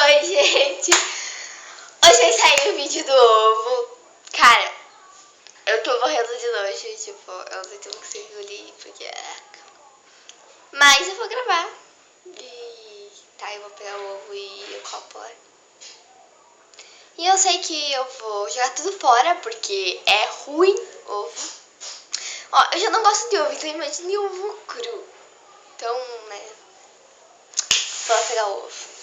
Oi, gente. Hoje vai sair um vídeo do ovo. Cara, eu tô morrendo de nojo. Tipo, eu não tenho que engolir porque... Mas eu vou gravar. E tá, eu vou pegar o ovo e o copo lá. E eu sei que eu vou jogar tudo fora porque é ruim ovo. Ó, eu já não gosto de ovo, então imagine ovo cru. Então, né, vou pegar o ovo.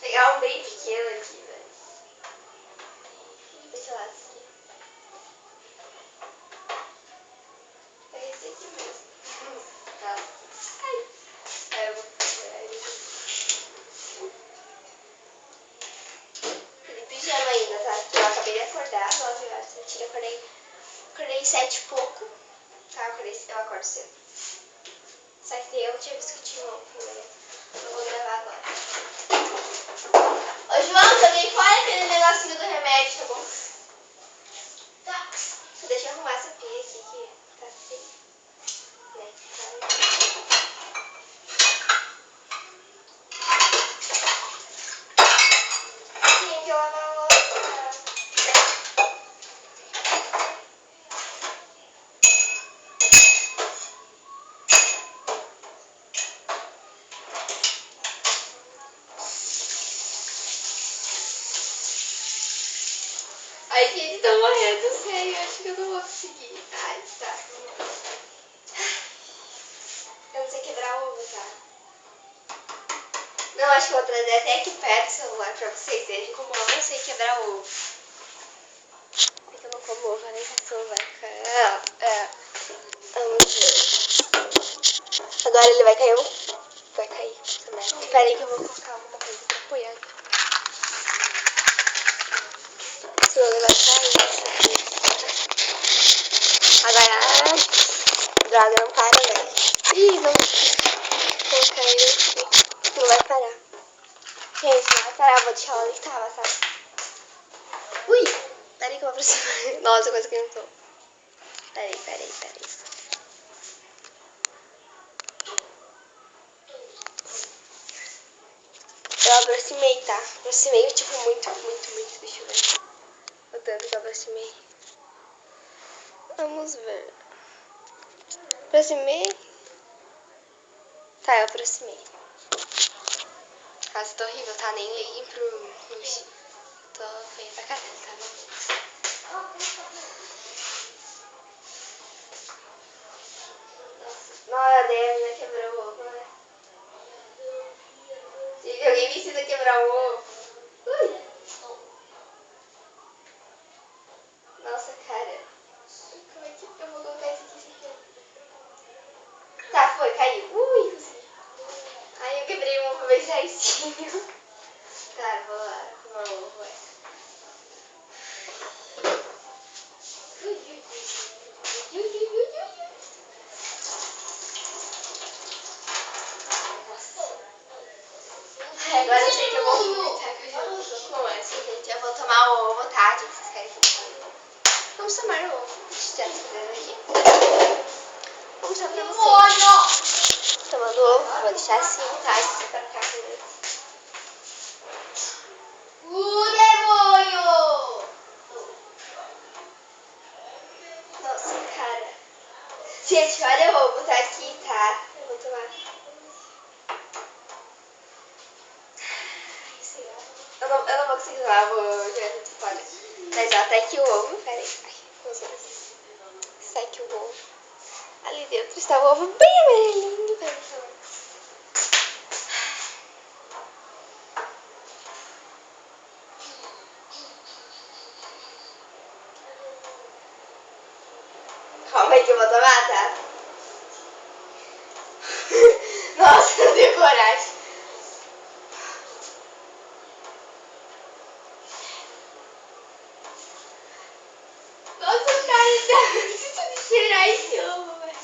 Pegar um bem pequeno aqui, velho. Deixa lá esse aqui. É esse aqui mesmo. Tá. Ai. Aí eu vou pegar ele. Ele pijama ainda, tá? Porque eu acabei de acordar, 9 horas. Eu acordei 7 e pouco. Tá, eu acordo cedo. Só que daí eu não tinha visto que tinha um ovo, né? Eu vou gravar agora. Ô, João, joguei fora aquele negocinho do remédio, tá bom? Tá. Deixa eu arrumar essa pia aqui que tá feio. Né? Tem que lavar a louça. Ai, gente, tô morrendo, sério. Acho que eu não vou conseguir. Ai, tá. Eu não sei quebrar ovo, tá? Não, acho que eu vou trazer até aqui perto o celular pra vocês verem como eu não sei quebrar ovo. É que eu não como ovo, nem que o celular cair. Vamos ver. Agora ele vai cair. Vai cair. Espera aí que eu vou colocar alguma coisa pra apoiar. Senão ele vai cair. Agora. Droga, não para, velho. Ih, não. Vou colocar ele aqui. Não vai parar. Gente, não vai parar. Vou deixar onde tava, sabe? Ui! Peraí que eu vou aproximar. Nossa, quase que eu não tô. Peraí. Eu aproximei, tá? Aproximei, tipo, muito. Deixa eu ver. O tanto que eu aproximei. Vamos ver. Aproximei. Tá, eu aproximei. Nossa, tô horrível, tá? Nem liguei pro... Tô feia pra caramba, tá? Nossa, a Débora quebrou o ovo, né? Gente, alguém me ensina a quebrar o ovo. Ui. Nossa, cara. Como é que eu vou colocar isso aqui? Tá, foi, caiu. Ui, consegui. Ai, eu quebrei o ovo bem certinho. Tá, vou lá arrumar o ovo. Agora eu sei que eu vou vomitar, que eu já não tô com essa, gente. Eu vou tomar o ovo, tá? O que vocês querem que eu tome? Vamos tomar o ovo. Deixa eu tirar aqui. Vamos mostrar pra vocês. Tomando o ovo, vou deixar assim, tá? Isso é pra cá primeiro. Demônio! Nossa, cara. Gente, olha o ovo, tá aqui, tá? Eu vou tomar. Eu não vou conseguir lá, vou jogar tudo fora. Mas ó, tá aqui o ovo. Pera aí. Sai aqui o ovo. Ali dentro está o ovo bem amarelinho. Calma aí que eu vou tomar, tá? Nossa, não tenho coragem. Nossa, cara, preciso de cheirar esse ovo, velho.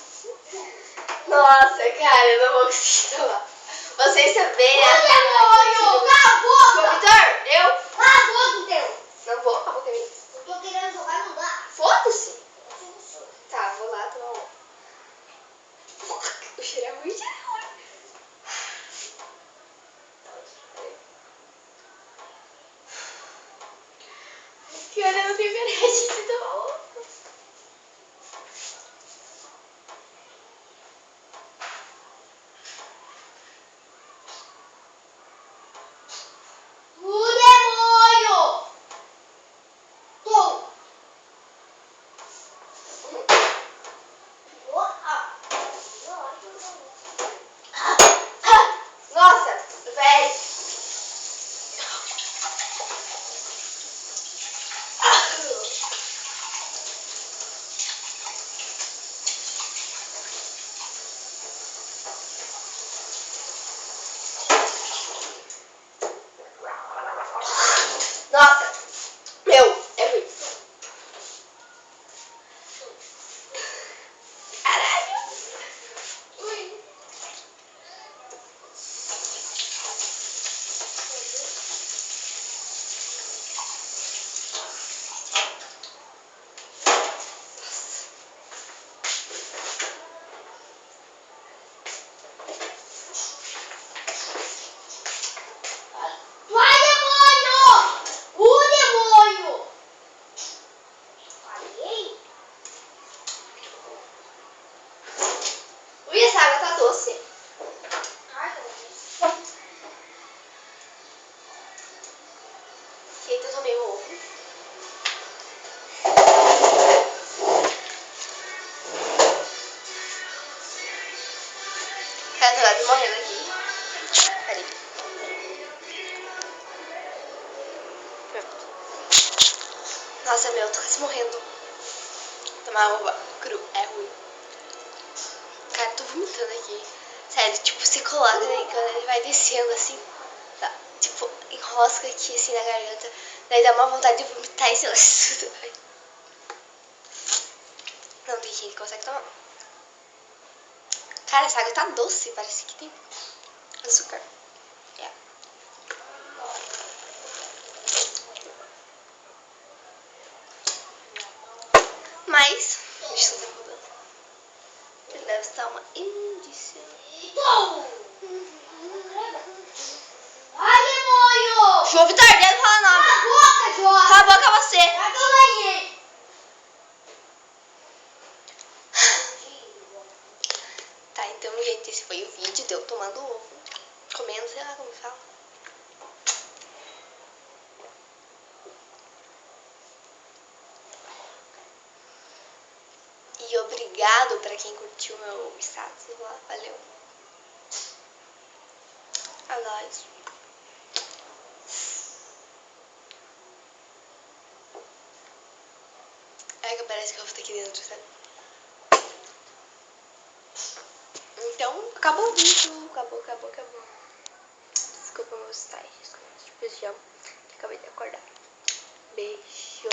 Nossa, cara, eu não vou conseguir tomar. Vocês também, né? Demônio! Cala a boca! Vitor, eu? Cala a boca, teu! Não vou, cala a boca minha. Eu tô querendo jogar, não dá. Foda-se. Tá, vou lá tomar um. O meu primeiro registro do ovo. O demônio! Nossa, velho. Nossa, meu, é ruim. Caralho. Ui. Vai, demônio! O demônio! Falei? Ui, essa água tá doce. Eita, eu tomei um ovo. Cara, tô quase morrendo aqui. Peraí. Nossa, meu, tô quase morrendo. Tomar uva cru é ruim. Cara, tô vomitando aqui. Sério, tipo, você coloca daí quando ele vai descendo assim, tá? Tipo, enrosca aqui assim na garganta. Daí dá uma vontade de vomitar e sei lá, tudo. Não tem quem consegue tomar. Cara, essa água tá doce, parece que tem açúcar. É. Mas, deixa eu ver mudando. Ele deve estar uma indícia. Ai, demônio! João Vitor, não fala nome. Cala a boca, Jó! Cala a boca você. Vai pro banheiro! Tá, então, gente, esse foi o vídeo de eu tomando ovo. Comendo, sei lá como fala. E obrigado pra quem curtiu meu status lá. Valeu. É nóis. É que parece que eu vou estar aqui dentro, sabe? Então, acabou o vídeo. Acabou. Desculpa meus tais. Tipo, já acabei de acordar. Beijo.